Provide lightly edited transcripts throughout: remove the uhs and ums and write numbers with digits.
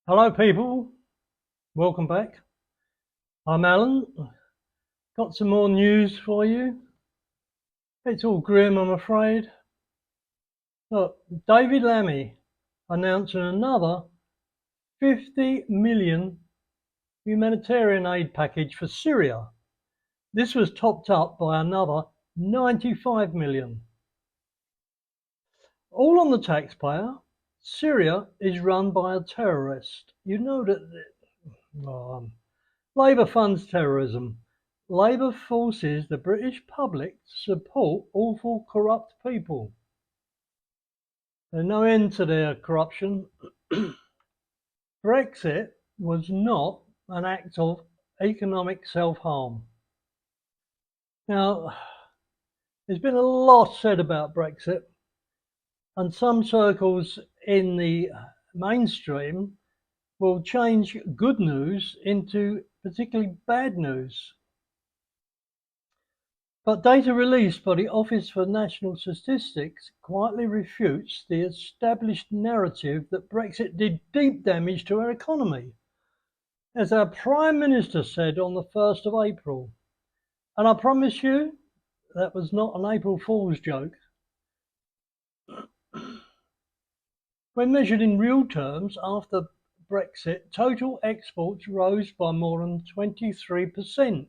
Hello, people. Welcome back. I'm Alan. Got some more news for you. It's all grim, I'm afraid. Look, David Lammy announcing another 50 million humanitarian aid package for Syria. This was topped up by another 95 million. All on the taxpayer. Syria is run by a terrorist. You know that Labour funds terrorism. Labour forces the British public to support awful corrupt people. There's no end to their corruption. Brexit was not an act of economic self-harm. Now, there's been a lot said about Brexit, and some circles in the mainstream will change good news into particularly bad news. But data released by the Office for National Statistics quietly refutes the established narrative that Brexit did deep damage to our economy, as our Prime Minister said on the 1st of April. And I promise you, that was not an April Fool's joke. When measured in real terms, after Brexit, total exports rose by more than 23%.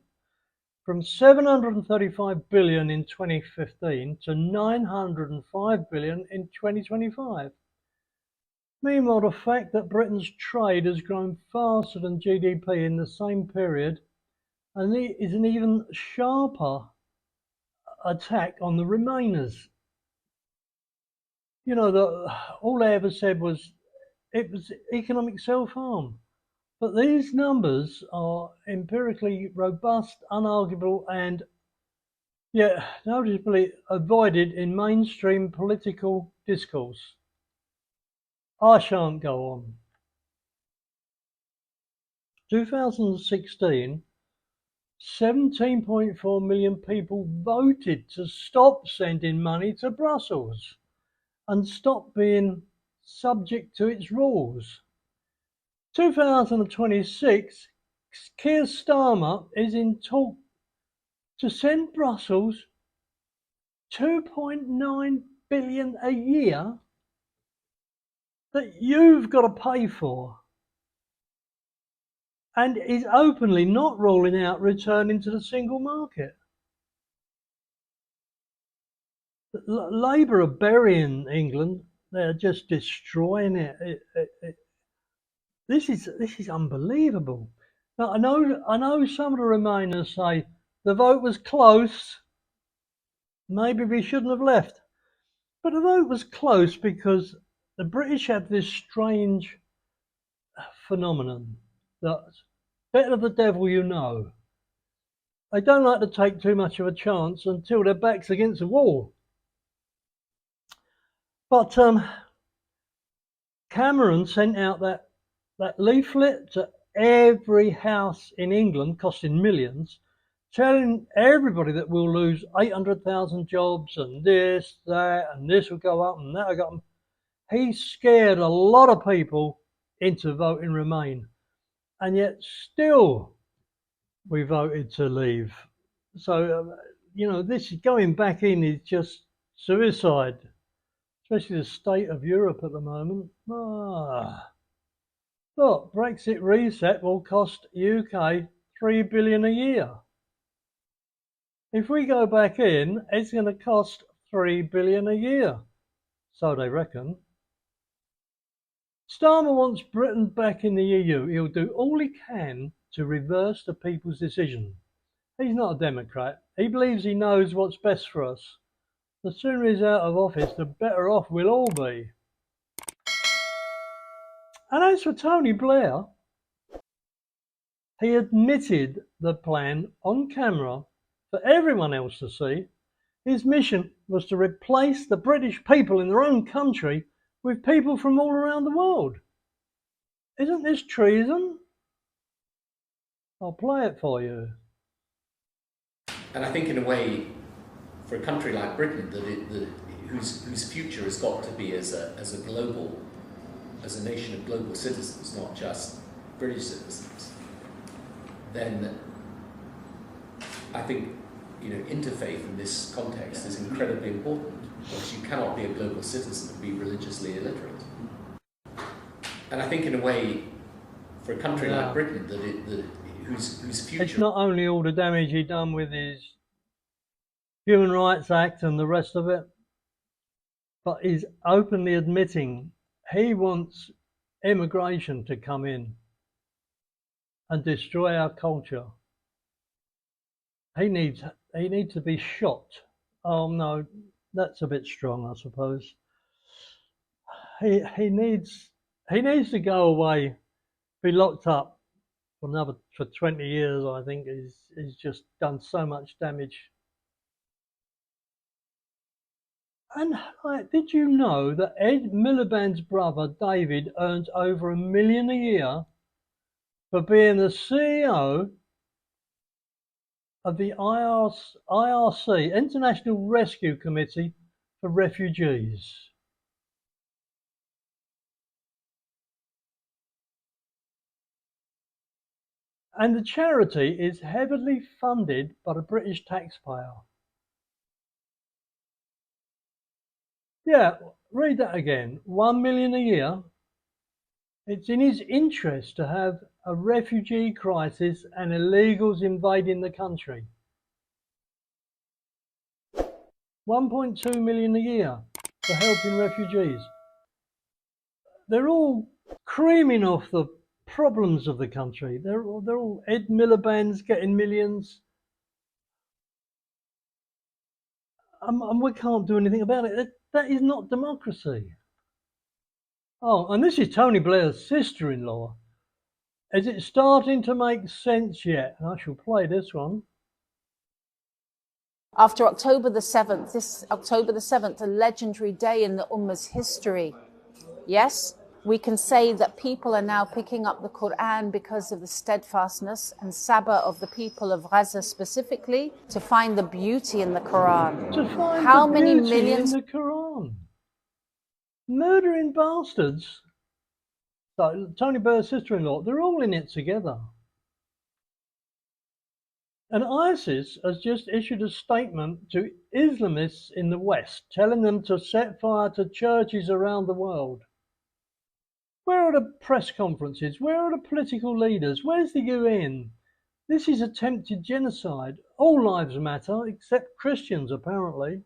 From 735 billion in 2015 to 905 billion in 2025. Meanwhile, the fact that Britain's trade has grown faster than GDP in the same period and is an even sharper attack on the Remainers. You know, all they ever said was it was economic self-harm. But these numbers are empirically robust, unarguable, and yet noticeably avoided in mainstream political discourse. I shan't go on. 2016, 17.4 million people voted to stop sending money to Brussels and stop being subject to its rules. 2026, Keir Starmer is in talk to send Brussels 2.9 billion a year that you've got to pay for, and is openly not ruling out returning to the single market. Labour are burying England. They're just destroying it. This is unbelievable. Now I know some of the Remainers say the vote was close. Maybe we shouldn't have left, but the vote was close because the British have this strange phenomenon that better the devil you know. They don't like to take too much of a chance until their back's against the wall. But Cameron sent out that leaflet to every house in England, costing millions, telling everybody that we'll lose 800,000 jobs and this, that, and this will go up and that will go up. He scared a lot of people into voting Remain, and yet still we voted to leave. So, this going back in is just suicide, especially the state of Europe at the moment. Look, Brexit reset will cost UK 3 billion a year. If we go back in, it's going to cost 3 billion a year. So they reckon. Starmer wants Britain back in the EU. He'll do all he can to reverse the people's decision. He's not a Democrat. He believes he knows what's best for us. The sooner he's out of office, the better off we'll all be. And as for Tony Blair, he admitted the plan on camera for everyone else to see. His mission was to replace the British people in their own country with people from all around the world. Isn't this treason? I'll play it for you. And I think, in a way, for a country like Britain, whose future has got to be as a global as a nation of global citizens, not just British citizens, then I think interfaith in this context is incredibly important, because you cannot be a global citizen and be religiously illiterate. And I think, in a way, for a country like Britain, whose future... It's not only all the damage he done with his Human Rights Act and the rest of it, but he's openly admitting he wants immigration to come in and destroy our culture. He needs to be shot. Oh no, that's a bit strong, I suppose. He needs to go away, be locked up for 20 years. I think he's just done so much damage. And did you know that Ed Miliband's brother David earns over $1 million a year for being the CEO of the IRC, International Rescue Committee for Refugees? And the charity is heavily funded by the British taxpayer. Yeah, read that again. 1 million a year. It's in his interest to have a refugee crisis and illegals invading the country. 1.2 million a year for helping refugees. They're all creaming off the problems of the country. They're all Ed Miliband's getting millions, and we can't do anything about it. That is not democracy. Oh, and this is Tony Blair's sister-in-law. Is it starting to make sense yet? And I shall play this one. After October the 7th, this October the 7th, a legendary day in the Ummah's history. Yes, we can say that people are now picking up the Quran because of the steadfastness and sabr of the people of Gaza specifically, to find the beauty in the Quran. To find How the many beauty millions in the Quran. Murdering bastards. So Tony Blair's sister-in-law, they're all in it together. And ISIS has just issued a statement to Islamists in the West, telling them to set fire to churches around the world. Where are the press conferences? Where are the political leaders? Where's the UN? This is attempted genocide. All lives matter, except Christians, apparently.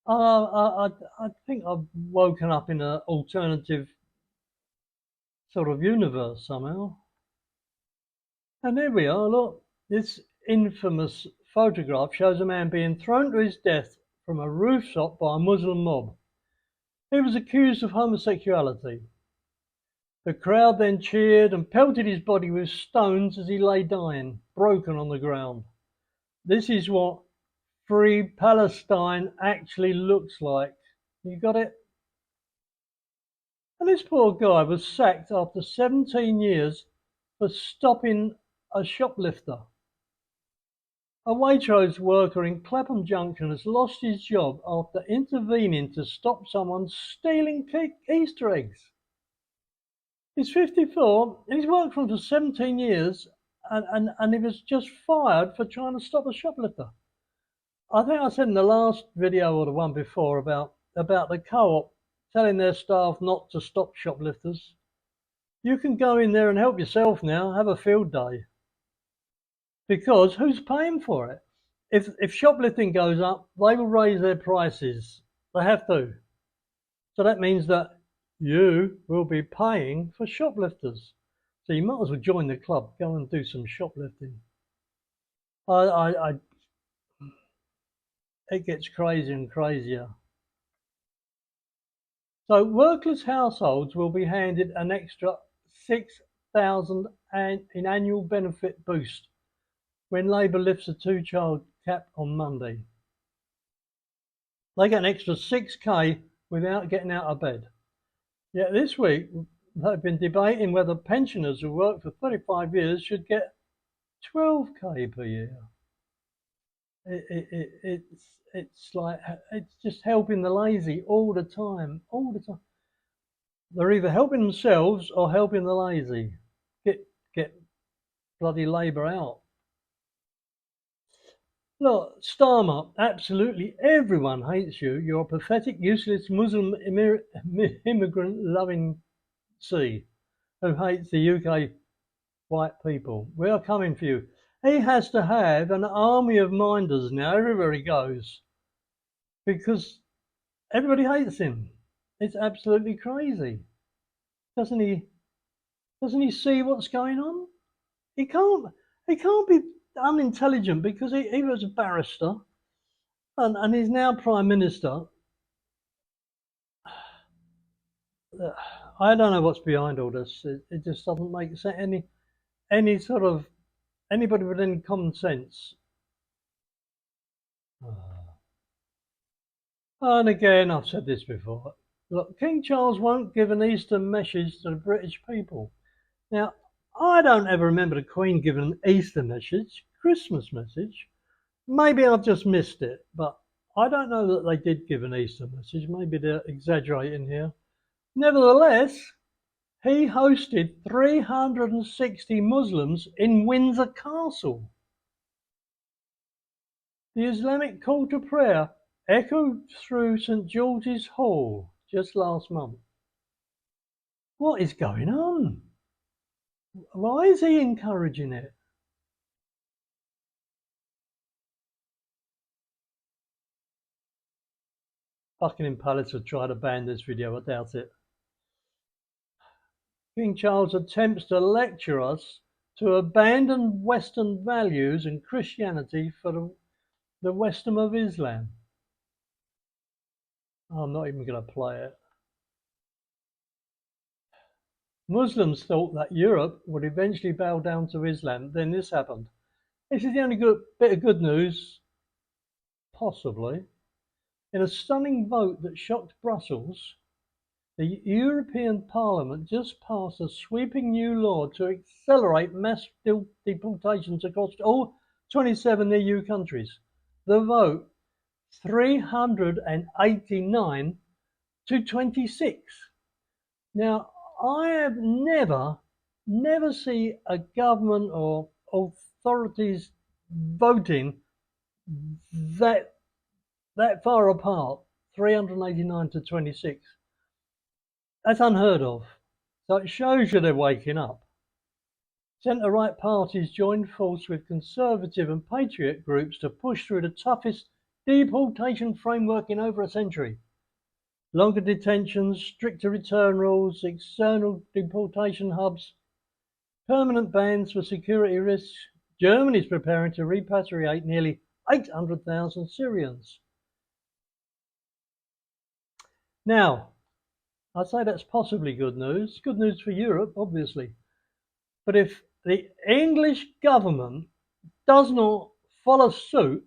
I think I've woken up in an alternative sort of universe somehow. And there we are, look. This infamous photograph shows a man being thrown to his death from a rooftop by a Muslim mob. He was accused of homosexuality. The crowd then cheered and pelted his body with stones as he lay dying, broken on the ground. This is what free Palestine actually looks like. You got it? And this poor guy was sacked after 17 years for stopping a shoplifter. A Waitrose worker in Clapham Junction has lost his job after intervening to stop someone stealing Easter eggs. He's 54 and he's worked for him for 17 years, and he was just fired for trying to stop a shoplifter. I think I said in the last video or the one before about the co-op telling their staff not to stop shoplifters. You can go in there and help yourself now, have a field day. Because who's paying for it? If shoplifting goes up, they will raise their prices. They have to. So that means that you will be paying for shoplifters. So you might as well join the club, go and do some shoplifting. It gets crazier and crazier. So workless households will be handed an extra £6,000 in annual benefit boost when Labour lifts the two-child cap on Monday. They get an extra 6k without getting out of bed. Yet this week, they've been debating whether pensioners who work for 35 years should get 12k per year. It's like it's just helping the lazy all the time, all the time. They're either helping themselves or helping the lazy. Get bloody Labour out. Look, Starmer, absolutely everyone hates you. You're a pathetic, useless Muslim immigrant-loving C who hates the UK white people. We are coming for you. He has to have an army of minders now everywhere he goes because everybody hates him. It's absolutely crazy. Doesn't he? Doesn't he see what's going on? He can't. He can't be unintelligent because he was a barrister and he's now prime minister. I don't know what's behind all this. It just doesn't make sense. Any sort of anybody with any common sense. And again, I've said this before. Look, King Charles won't give an Easter message to the British people. Now, I don't ever remember the Queen giving an Easter message, Christmas message. Maybe I've just missed it, but I don't know that they did give an Easter message. Maybe they're exaggerating here. Nevertheless, he hosted 360 Muslims in Windsor Castle. The Islamic call to prayer echoed through St George's Hall just last month. What is going on? Why is he encouraging it? Buckingham Palace would try to ban this video, I doubt it. King Charles attempts to lecture us to abandon Western values and Christianity for the wisdom of Islam. I'm not even going to play it. Muslims thought that Europe would eventually bow down to Islam. Then this happened. This is the only bit of good news, possibly. In a stunning vote that shocked Brussels, the European Parliament just passed a sweeping new law to accelerate mass deportations across all 27 EU countries. The vote, 389 to 26. Now, I have never seen a government or authorities voting that far apart, 389 to 26. That's unheard of. So it shows you they're waking up. Centre-right parties joined force with conservative and patriot groups to push through the toughest deportation framework in over a century. Longer detentions, stricter return rules, external deportation hubs, permanent bans for security risks. Germany is preparing to repatriate nearly 800,000 Syrians. Now, I'd say that's possibly good news. Good news for Europe, obviously. But if the English government does not follow suit,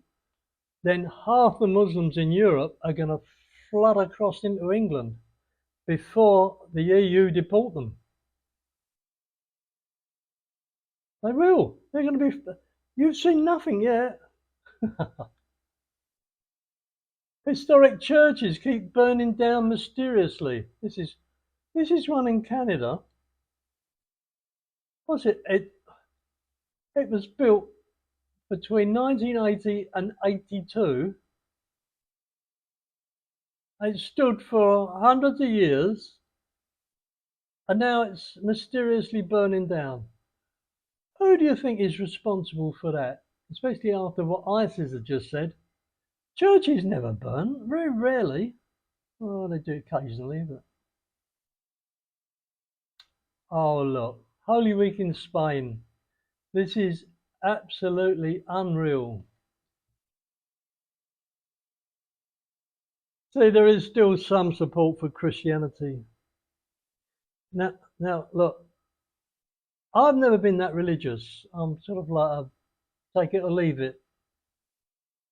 then half the Muslims in Europe are going to flood across into England before the EU deport them. They will. They're going to be. You've seen nothing yet. Historic churches keep burning down mysteriously. This is one in Canada. What's it? It was built between 1980 and 82. It stood for hundreds of years, and now it's mysteriously burning down. Who do you think is responsible for that? Especially after what ISIS had just said. Churches never burn, very rarely. Well, they do occasionally, but. Oh, look. Holy Week in Spain. This is absolutely unreal. See, there is still some support for Christianity. Now, look. I've never been that religious. I'm sort of like a take it or leave it.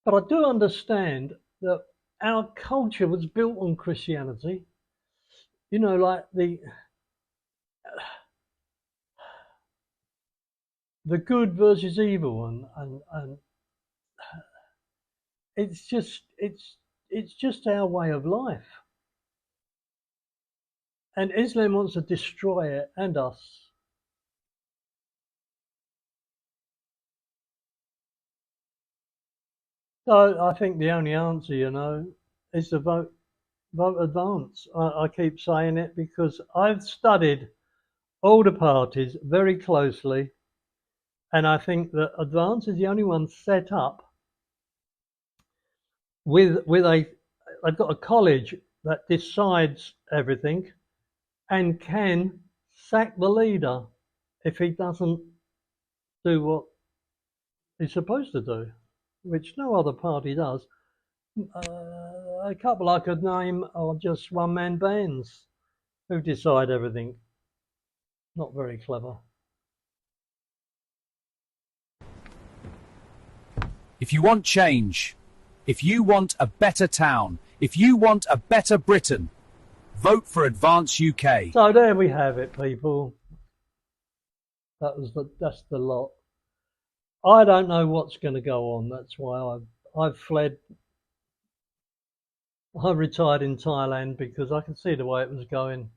But I do understand that our culture was built on Christianity. You know, like the good versus evil and it's just our way of life, and Islam wants to destroy it and us. So I think the only answer, is to vote advance. I keep saying it because I've studied all the parties very closely, and I think that advance is the only one set up with a. They've got a college that decides everything and can sack the leader if he doesn't do what he's supposed to do, which no other party does. A couple I could name are just one-man bands who decide everything. Not very clever. If you want change, if you want a better town, if you want a better Britain, vote for Advance UK. So there we have it, people. That's the lot. I don't know what's going to go on. That's why I've fled. I retired in Thailand because I could see the way it was going.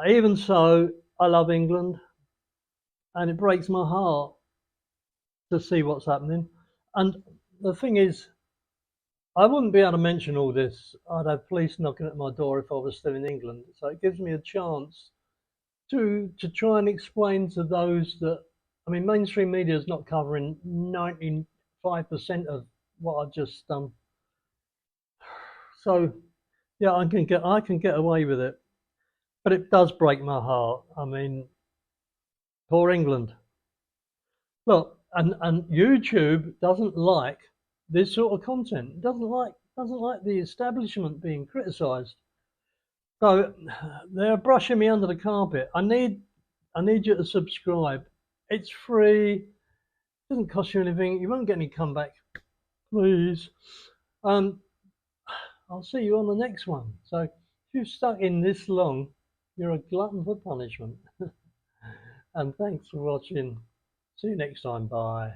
Even so, I love England, and it breaks my heart to see what's happening. And the thing is, I wouldn't be able to mention all this. I'd have police knocking at my door if I was still in England. So it gives me a chance to try and explain to those that, I mean, mainstream media is not covering 95% of what I've just done. So yeah, I can get away with it, but it does break my heart. I mean, poor England. Look, and YouTube doesn't like this sort of content. It doesn't like the establishment being criticised. So they're brushing me under the carpet. I need you to subscribe. It's free. It doesn't cost you anything. You won't get any comeback. Please. I'll see you on the next one. So if you've stuck in this long, you're a glutton for punishment. And thanks for watching. See you next time. Bye.